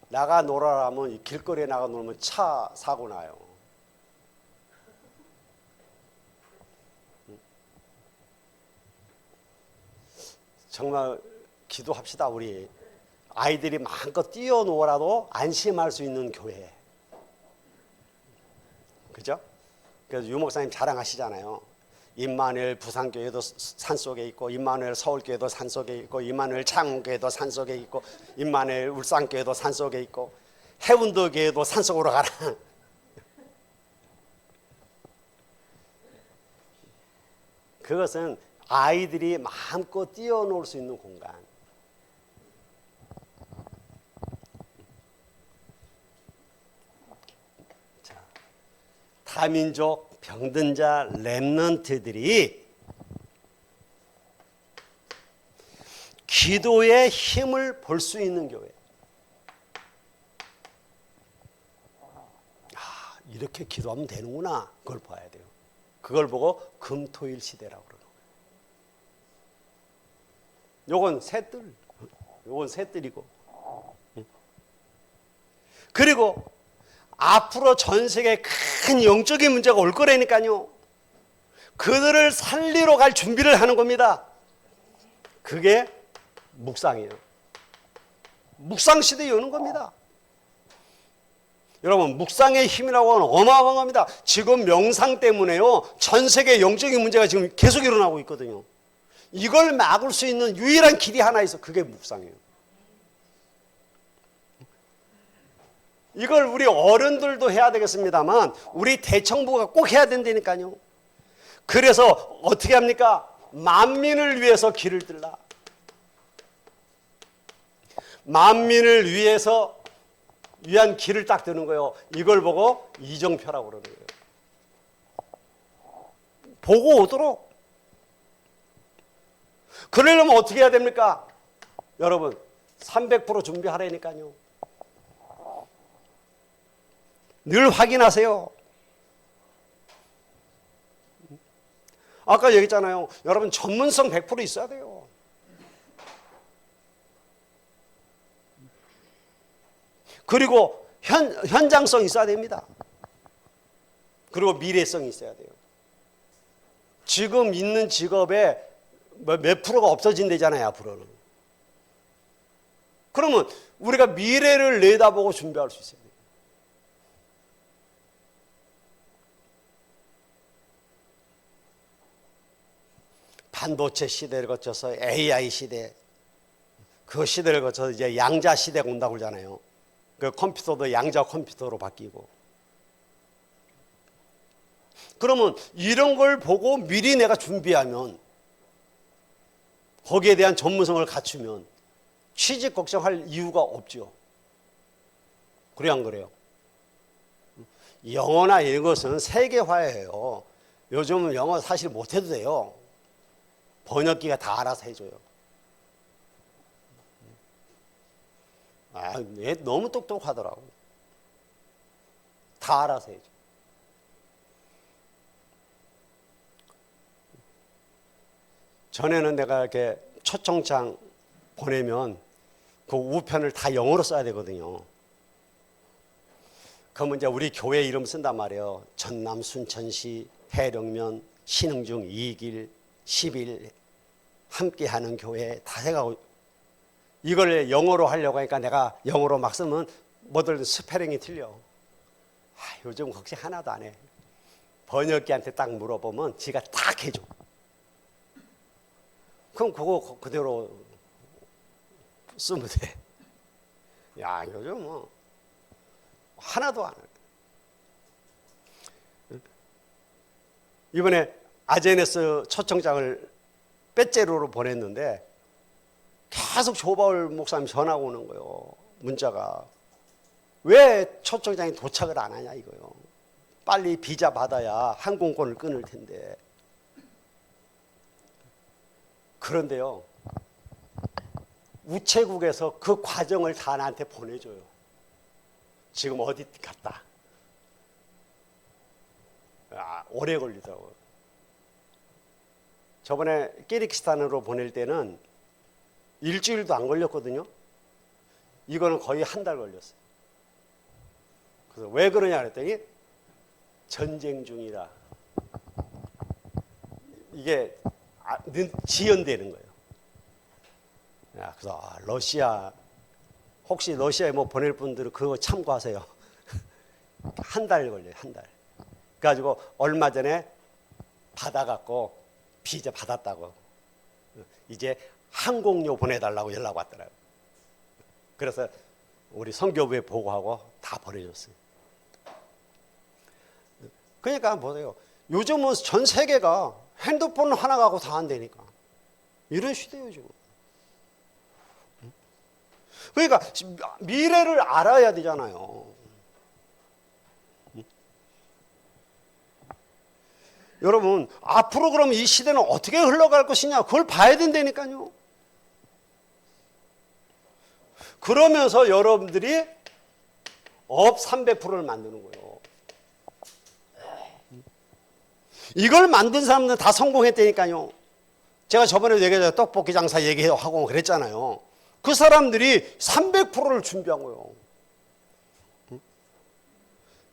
나가 놀아라 하면 길거리에 나가 놀면 차 사고 나요. 정말 기도합시다. 우리 아이들이 마음껏 뛰어놀아도 안심할 수 있는 교회. 그죠? 그래서 유 목사님 자랑하시잖아요. 임마누엘 부산교회도 산속에 있고, 임마누엘 서울교회도 산속에 있고, 임마누엘 창원교회도 산속에 있고, 임마누엘 울산교회도 산속에 있고, 해운도교회도 산속으로 가라. 그것은 아이들이 마음껏 뛰어놀 수 있는 공간. 자, 다민족 병든 자 렘넌트들이 기도의 힘을 볼 수 있는 교회. 이렇게 기도하면 되는구나. 그걸 봐야 돼요. 그걸 보고 금토일 시대라고 그러는 거예요. 요건 새뜰. 요건 새뜰이고. 그리고 앞으로 전 세계에 큰 영적인 문제가 올 거라니까요. 그들을 살리러 갈 준비를 하는 겁니다. 그게 묵상이에요. 묵상 시대에 오는 겁니다. 여러분, 묵상의 힘이라고 하면 어마어마합니다. 지금 명상 때문에요, 전 세계 영적인 문제가 지금 계속 일어나고 있거든요. 이걸 막을 수 있는 유일한 길이 하나 있어. 그게 묵상이에요. 이걸 우리 어른들도 해야 되겠습니다만 우리 대청부가 꼭 해야 된다니까요. 그래서 어떻게 합니까? 만민을 위해서 길을 뜰라. 만민을 위한 길을 딱 뜨는 거예요. 이걸 보고 이정표라고 그러는 거예요. 보고 오도록. 그러려면 어떻게 해야 됩니까? 여러분 300% 준비하라니까요. 늘 확인하세요. 아까 얘기했잖아요. 여러분 전문성 100% 있어야 돼요. 그리고 현장성 있어야 됩니다. 그리고 미래성이 있어야 돼요. 지금 있는 직업에 몇 프로가 없어진대잖아요, 앞으로는. 그러면 우리가 미래를 내다보고 준비할 수 있어야 돼요. 반도체 시대를 거쳐서 AI 시대, 그 시대를 거쳐서 이제 양자 시대가 온다고 그러잖아요. 그 컴퓨터도 양자 컴퓨터로 바뀌고. 그러면 이런 걸 보고 미리 내가 준비하면, 거기에 대한 전문성을 갖추면 취직 걱정할 이유가 없죠. 그래요, 안 그래요? 영어나 이런 것은 세계화예요. 요즘은 영어 사실 못해도 돼요. 번역기가 다 알아서 해줘요. 얘 너무 똑똑하더라고. 다 알아서 해줘. 전에는 내가 이렇게 초청장 보내면 그 우편을 다 영어로 써야 되거든요. 그러면 이제 우리 교회 이름 쓴단 말이에요. 전남 순천시 해령면 신흥중 2길 10일 함께하는 교회 다 해가고, 이걸 영어로 하려고 하니까 내가 영어로 막 쓰면 뭐들 스페링이 틀려. 요즘 걱정 하나도 안 해. 번역기한테 딱 물어보면 지가 딱 해줘. 그럼 그거 그대로 쓰면 돼. 야, 요즘 뭐 하나도 안 해. 이번에 아제네스 초청장을 빼째로로 보냈는데 계속 조바울 목사님 전화가 오는 거예요. 문자가. 왜 초청장이 도착을 안 하냐 이거요. 빨리 비자 받아야 항공권을 끊을 텐데. 그런데요, 우체국에서 그 과정을 다 나한테 보내줘요. 지금 어디 갔다. 오래 걸리더라고요. 저번에 키르기스탄으로 보낼 때는 일주일도 안 걸렸거든요. 이거는 거의 한 달 걸렸어요. 그래서 왜 그러냐 그랬더니 전쟁 중이라. 이게 지연되는 거예요. 그래서 러시아, 혹시 러시아에 뭐 보낼 분들은 그거 참고하세요. 한 달 걸려요, 한 달. 그래가지고 얼마 전에 받아갖고 비자 받았다고. 이제 항공료 보내달라고 연락 왔더라고요. 그래서 우리 선교부에 보고하고 다 보내줬어요. 그러니까 보세요. 요즘은 전 세계가 핸드폰 하나 갖고 다 한다니까. 이런 시대예요, 지금. 그러니까 미래를 알아야 되잖아요. 여러분, 앞으로 그럼 이 시대는 어떻게 흘러갈 것이냐, 그걸 봐야 된다니까요. 그러면서 여러분들이 업 300%를 만드는 거예요. 이걸 만든 사람들은 다 성공했다니까요. 제가 저번에 얘기했잖아요. 떡볶이 장사 얘기하고 그랬잖아요. 그 사람들이 300%를 준비한 거예요.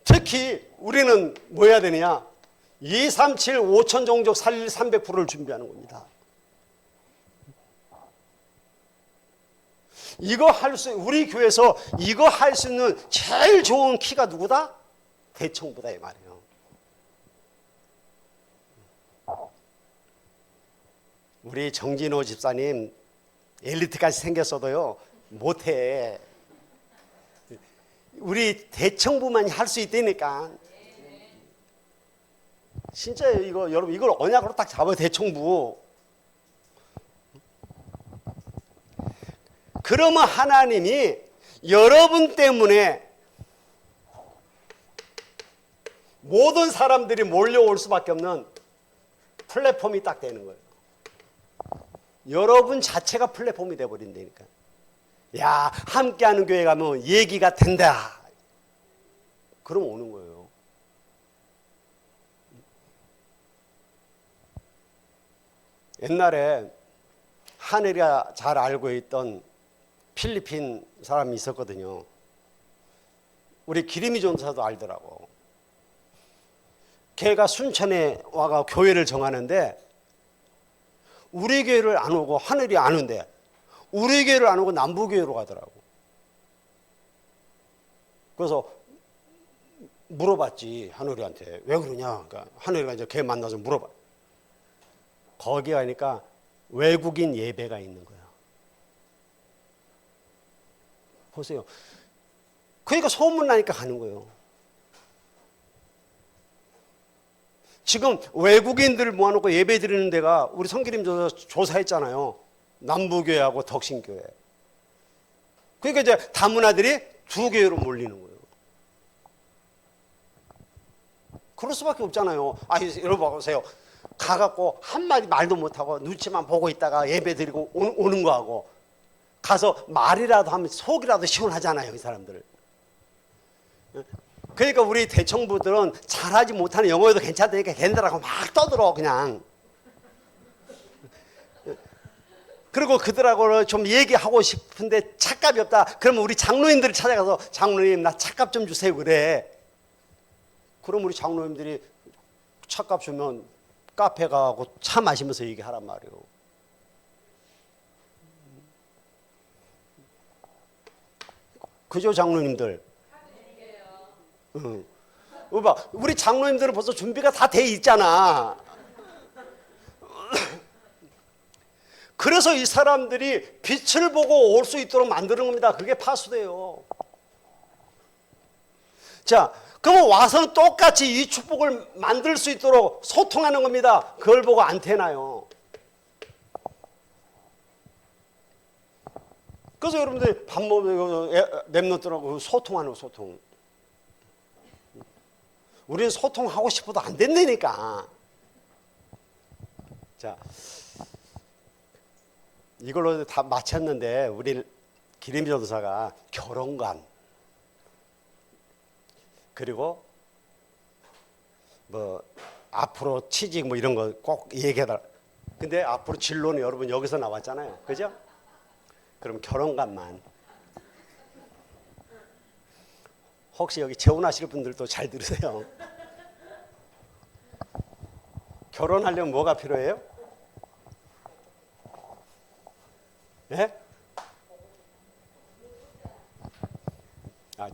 특히 우리는 뭐 해야 되느냐? 2, 3, 7, 5천 종족 살릴 300%를 준비하는 겁니다. 우리 교회에서 이거 할 수 있는 제일 좋은 키가 누구다? 대청부다, 이 말이에요. 우리 정진호 집사님 엘리트까지 생겼어도요, 못해. 우리 대청부만이 할 수 있다니까. 진짜 이거 여러분 이걸 언약으로 딱 잡아요. 대청부. 그러면 하나님이 여러분 때문에 모든 사람들이 몰려올 수밖에 없는 플랫폼이 딱 되는 거예요. 여러분 자체가 플랫폼이 돼버린다니까. 야, 함께하는 교회 가면 얘기가 된다. 그럼 오는 거예요. 옛날에 하늘이가 잘 알고 있던 필리핀 사람이 있었거든요. 우리 기림이 전사도 알더라고. 걔가 순천에 와가 교회를 정하는데 우리 교회를 안 오고 하늘이 안 온대. 우리 교회를 안 오고 남부교회로 가더라고. 그래서 물어봤지 하늘이한테. 왜 그러냐. 그러니까 하늘이가 이제 걔 만나서 물어봐. 거기 가니까 외국인 예배가 있는 거야. 보세요. 그러니까 소문나니까 가는 거예요. 지금 외국인들 모아놓고 예배 드리는 데가 우리 성기림 조사했잖아요. 남부교회하고 덕신교회. 그러니까 이제 다문화들이 두 교회로 몰리는 거예요. 그럴 수밖에 없잖아요. 여러분 보세요. 가갖고 한마디 말도 못하고 눈치만 보고 있다가 예배 드리고 오는 거하고 가서 말이라도 하면 속이라도 시원하잖아요. 이 사람들. 그러니까 우리 대청부들은 잘하지 못하는 영어에도 괜찮다니까 걔네들하고 막 떠들어 그냥. 그리고 그들하고 좀 얘기하고 싶은데 찻값이 없다. 그러면 우리 장로님들을 찾아가서 장로님 나 찻값 좀 주세요 그래. 그럼 우리 장로님들이 찻값 주면 카페 가고 차 마시면서 얘기하란 말이에요. 그죠 장로님들? 응. 우리 장로님들은 벌써 준비가 다 돼 있잖아. 그래서 이 사람들이 빛을 보고 올 수 있도록 만드는 겁니다. 그게 파수돼요. 자, 그러면 와서는 똑같이 이 축복을 만들 수 있도록 소통하는 겁니다. 그걸 보고 안테나요. 그래서 여러분들 밥 먹으면 랩런트라고 소통하는 거, 소통. 우리는 소통하고 싶어도 안 된다니까. 자, 이걸로 다 마쳤는데 우리 기림이 전도사가 결혼관 그리고 뭐 앞으로 취직 뭐 이런 거 꼭 얘기해달라. 근데 앞으로 진로는 여러분 여기서 나왔잖아요. 그죠? 그럼 결혼관만. 혹시 여기 재혼하실 분들도 잘 들으세요. 결혼하려면 뭐가 필요해요? 예?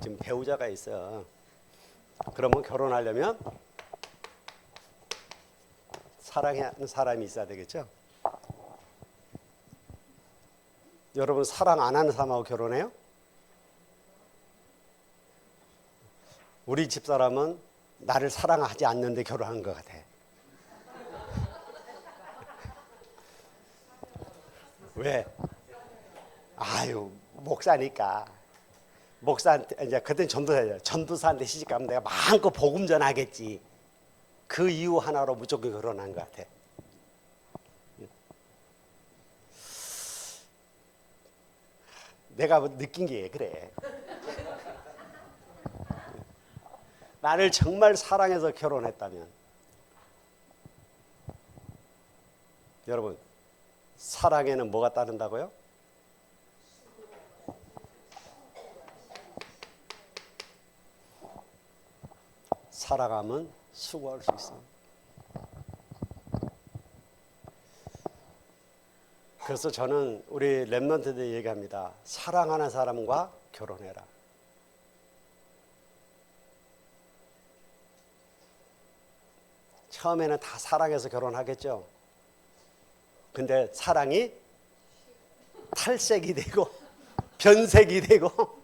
지금 배우자가 있어. 그러면 결혼하려면 사랑하는 사람이 있어야 되겠죠? 여러분 사랑 안 하는 사람하고 결혼해요? 우리 집사람은 나를 사랑하지 않는데 결혼한 것 같아. 왜? 목사니까. 목사한테, 이제 그땐 전도사한테 시집가면 내가 마음껏 복음 전하겠지. 그 이유 하나로 무조건 결혼한 것 같아. 내가 느낀 게 그래. 나를 정말 사랑해서 결혼했다면, 여러분, 사랑에는 뭐가 따른다고요? 사랑하면 수고할 수 있어. 그래서 저는 우리 랩런트들 얘기합니다. 사랑하는 사람과 결혼해라. 처음에는 다 사랑해서 결혼하겠죠. 근데 사랑이 탈색이 되고 변색이 되고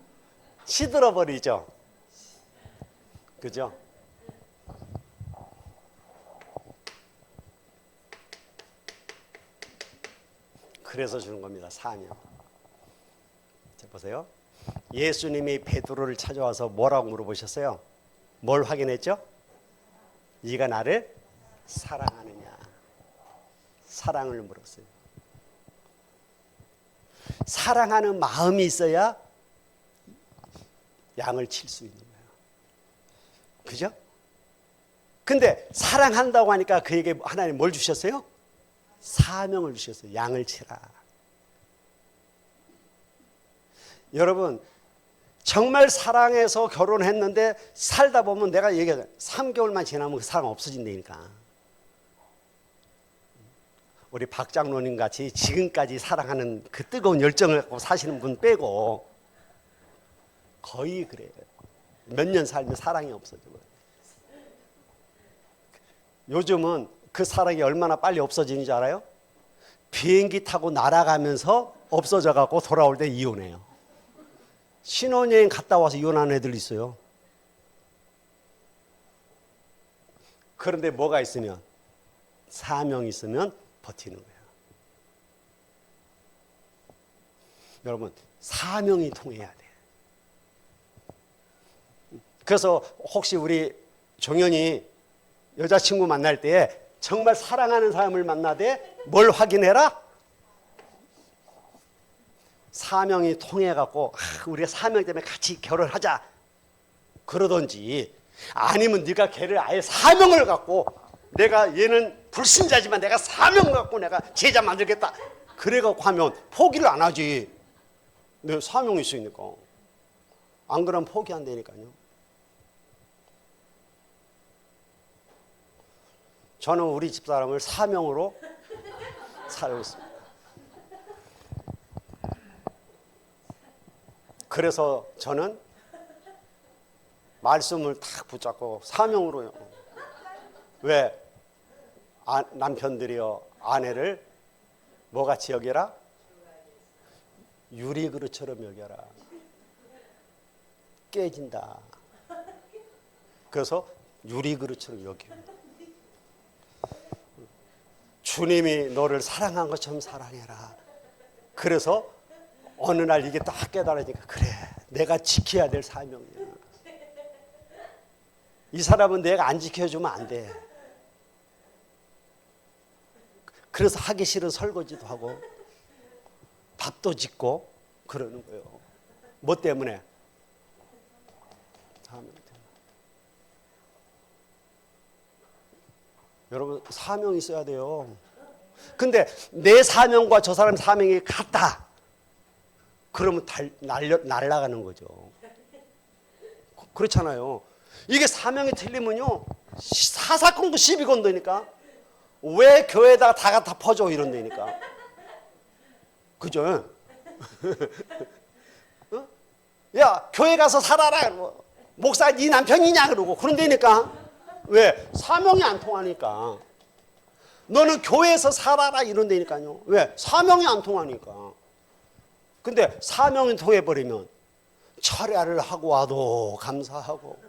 시들어 버리죠. 그죠? 그래서 주는 겁니다. 사명. 자, 보세요. 예수님이 베드로를 찾아와서 뭐라고 물어보셨어요? 뭘 확인했죠? 네가 나를 사랑하느냐. 사랑을 물었어요. 사랑하는 마음이 있어야 양을 칠 수 있는 거예요. 그죠? 근데 사랑한다고 하니까 그에게 하나님 뭘 주셨어요? 사명을 주셨어요. 양을 치라. 여러분, 정말 사랑해서 결혼했는데 살다 보면 내가 얘기하잖아요. 3개월만 지나면 그 사랑 없어진다니까. 우리 박 장로님 같이 지금까지 사랑하는 그 뜨거운 열정을 갖고 사시는 분 빼고 거의 그래요. 몇 년 살면 사랑이 없어져요. 요즘은 그 사랑이 얼마나 빨리 없어지는 줄 알아요? 비행기 타고 날아가면서 없어져 갖고 돌아올 때 이혼해요. 신혼여행 갔다 와서 이혼하는 애들 있어요. 그런데 뭐가 있으면, 사명이 있으면 버티는 거예요. 여러분, 사명이 통해야 돼요. 그래서 혹시 우리 종현이 여자친구 만날 때 정말 사랑하는 사람을 만나되 뭘 확인해라? 사명이 통해갖고 우리가 사명 때문에 같이 결혼하자 그러든지, 아니면 네가 걔를 아예 사명을 갖고 내가 얘는 불신자지만 내가 사명을 갖고 내가 제자 만들겠다 그래갖고 하면 포기를 안 하지. 내 사명이 있으니까. 안 그러면 포기한다니까요. 저는 우리 집사람을 사명으로 살고 있습니다. 그래서 저는 말씀을 탁 붙잡고 사명으로요. 왜? 남편들이여 아내를 뭐같이 여겨라? 유리그릇처럼 여겨라. 깨진다. 그래서 유리그릇처럼 여겨. 주님이 너를 사랑한 것처럼 사랑해라. 그래서 어느 날 이게 딱 깨달으니까 그래, 내가 지켜야 될 사명이야. 이 사람은 내가 안 지켜주면 안 돼. 그래서 하기 싫은 설거지도 하고 밥도 짓고 그러는 거예요. 뭐 때문에? 사명 때문에. 여러분, 사명이 있어야 돼요. 근데 내 사명과 저 사람 사명이 같다. 그러면 날아가는 거죠. 그렇잖아요. 이게 사명이 틀리면요, 사사건도 시비 건다니까. 왜 교회에다가 다 갖다 퍼줘 이런다니까. 그죠? 어? 야, 교회 가서 살아라. 목사 네 남편이냐 그러고 그런다니까. 왜? 사명이 안 통하니까. 너는 교회에서 살아라 이런다니까요. 왜? 사명이 안 통하니까. 근데 사명이 통해버리면 철야를 하고 와도 감사하고,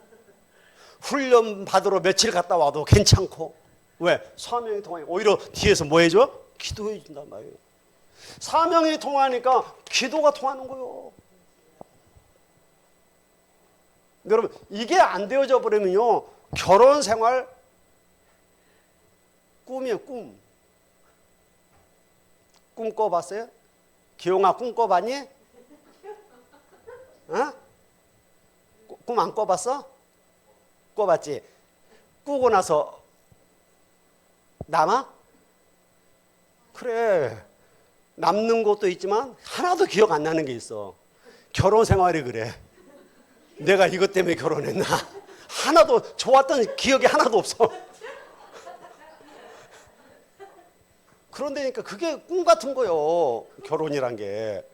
훈련 받으러 며칠 갔다 와도 괜찮고. 왜? 사명이 통하니까. 오히려 뒤에서 뭐 해줘? 기도해 준단 말이에요. 사명이 통하니까 기도가 통하는 거예요. 여러분, 이게 안 되어져 버리면요, 결혼 생활 꿈이에요. 꿈 꿔봤어요? 기용아, 꿈 꿔봤니? 어? 꿈 안 꿔봤어? 꿔봤지? 꾸고 나서 남아? 그래, 남는 것도 있지만 하나도 기억 안 나는 게 있어. 결혼 생활이 그래. 내가 이것 때문에 결혼했나? 하나도 좋았던 기억이 하나도 없어. 그런데니까 그게 꿈 같은 거요, 결혼이란 게.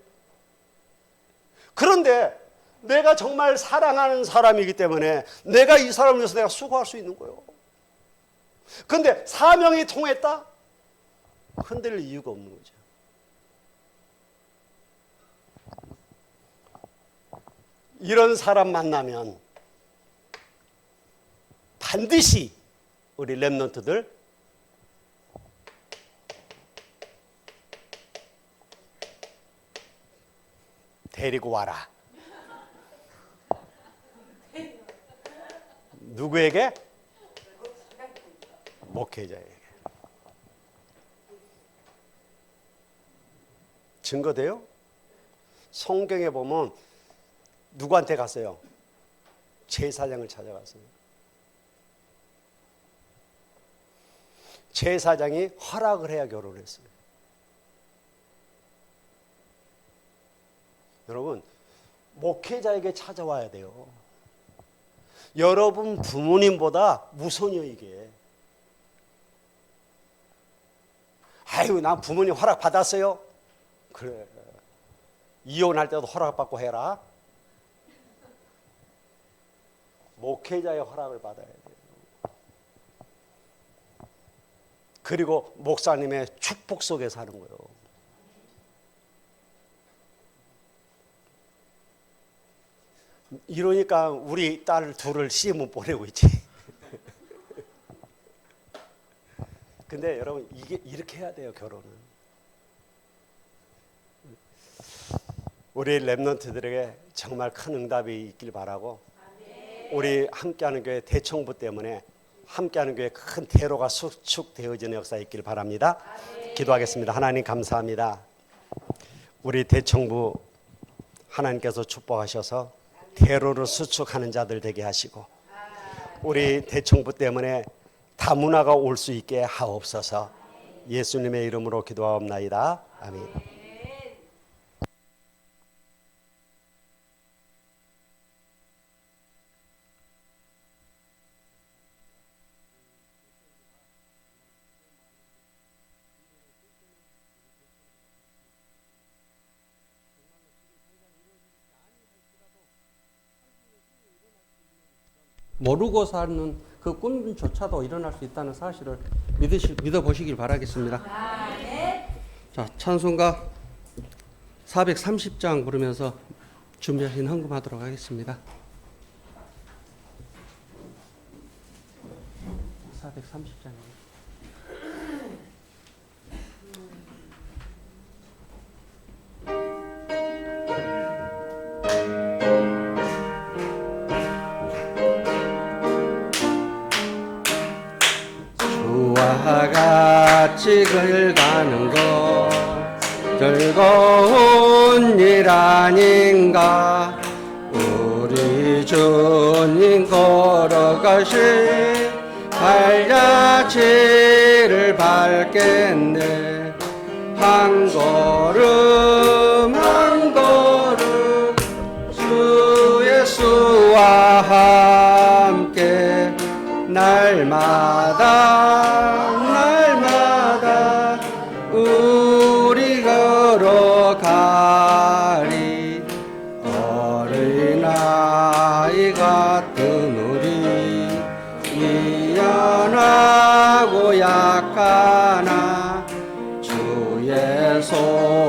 그런데 내가 정말 사랑하는 사람이기 때문에 내가 이 사람을 위해서 내가 수고할 수 있는 거예요. 그런데 사명이 통했다? 흔들릴 이유가 없는 거죠. 이런 사람 만나면 반드시 우리 렘넌트들 데리고 와라. 누구에게? 목회자에게. 증거돼요? 성경에 보면 누구한테 갔어요? 제사장을 찾아갔어요. 제사장이 허락을 해야 결혼했어요. 여러분, 목회자에게 찾아와야 돼요. 여러분 부모님보다 우선이요 이게. 아유, 난 부모님 허락 받았어요. 그래, 이혼할 때도 허락받고 해라. 목회자의 허락을 받아야 돼요. 그리고 목사님의 축복 속에 사는 거예요. 이러니까 우리 딸 둘을 시집못 보내고 있지. 근데 여러분, 이게 이렇게 해야 돼요, 결혼은. 우리 랩런트들에게 정말 큰 응답이 있길 바라고, 우리 함께하는 교회 대청부 때문에 함께하는 교회 큰 대로가 수축되어지는 역사가 있길 바랍니다. 기도하겠습니다. 하나님 감사합니다. 우리 대청부 하나님께서 축복하셔서 대로를 수축하는 자들 되게 하시고, 우리 대청부 때문에 다문화가 올 수 있게 하옵소서. 예수님의 이름으로 기도하옵나이다. 아멘. 모르고 사는 그 꿈조차도 일어날 수 있다는 사실을 믿어보시길 바라겠습니다. 자, 찬송가 430장 부르면서 준비하신 헌금하도록 하겠습니다. 430장입니다. 주와 같이 길 가는 것 즐거운 일 아닌가. 우리 주님 걸어가신 발자취를 밟겠네. 한 걸음 한 걸음 주 예수와 함께 날마다 우리 걸어가리. 어린아이 같은 우리 미안하고 약하나 주의 손